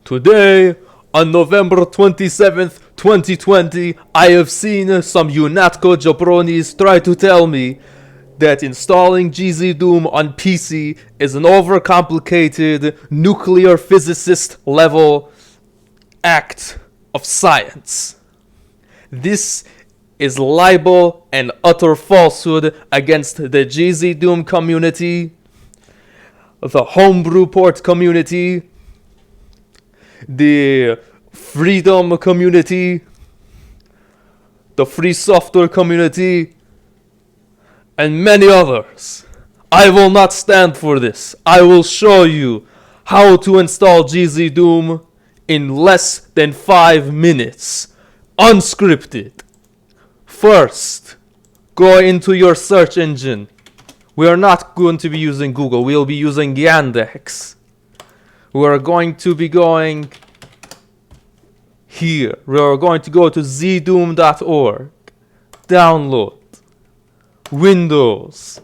Today, on November 27th, 2020, I have seen some Unatco jabronis try to tell me that installing Gzdoom on PC is an overcomplicated nuclear physicist level act of science. This is libel and utter falsehood against the Gzdoom community, the homebrew port community, the freedom community, the free software community, and many others. I will not stand for this. I will show you how to install Gzdoom in less than 5 minutes, unscripted. First, go into your search engine. We are not going to be using Google. We will be using Yandex. We are going to be going here. We are going to go to zdoom.org. Download. Windows.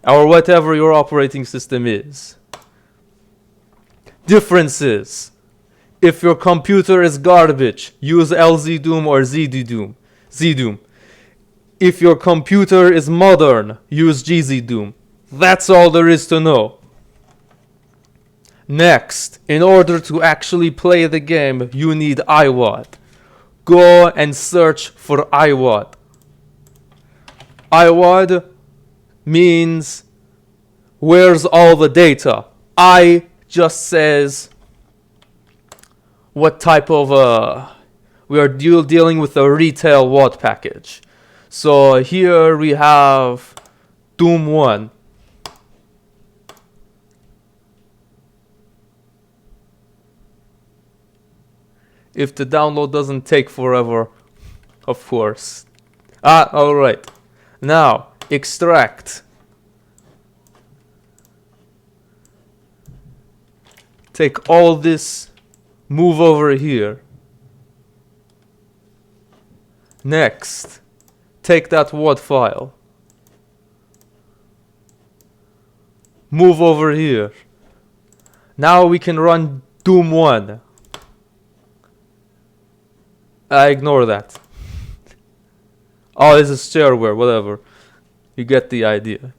Or whatever your operating system is. Differences. If your computer is garbage, use LZDoom or ZDoom. If your computer is modern, use Gzdoom. That's all there is to know. Next, in order to actually play the game, you need iWAD. Go and search for iWAD. iWAD means where's all the data. I just says what type of we are dealing with a retail WAD package. So here we have Doom 1. If the download doesn't take forever, of course. Alright. Now, extract. Take all this, move over here. Next, take that WAD file. Move over here. Now we can run Doom 1. Ignore that. Oh, this is shareware, whatever. You get the idea.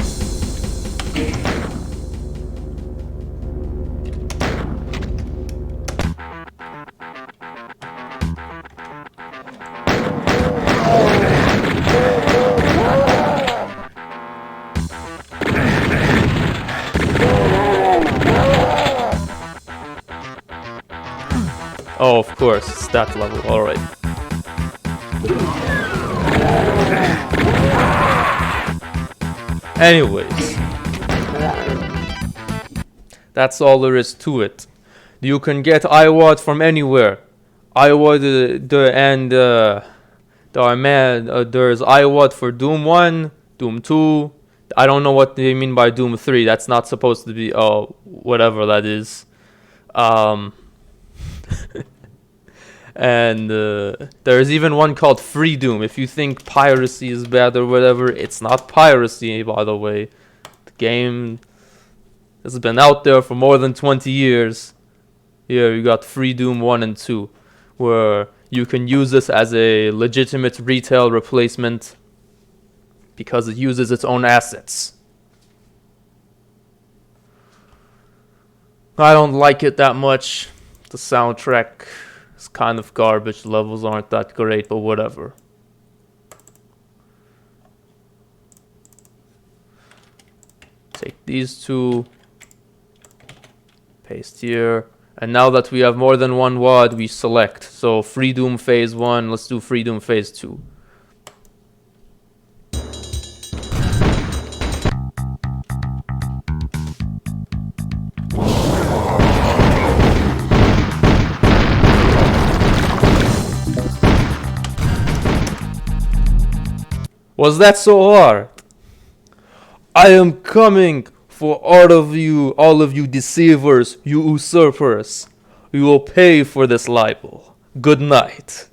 Oh, of course, it's that level, alright. Anyways, that's all there is to it. You can get iWAD from anywhere. iWAD, there's iWAD for Doom 1, Doom 2. I don't know what they mean by Doom 3. That's not supposed to be, whatever that is. And there's even one called Free Doom. If you think piracy is bad or whatever, it's not piracy, by the way. The game has been out there for more than 20 years. Here you got Free Doom 1 and 2, where you can use this as a legitimate retail replacement because it uses its own assets. I don't like it that much. The soundtrack is kind of garbage. The levels aren't that great, but whatever. Take these two, paste here, and now that we have more than one WAD, we select. So Free Doom Phase 1, let's do Free Doom Phase 2. Was that so hard? I am coming for all of you deceivers, you usurpers. You will pay for this libel. Good night.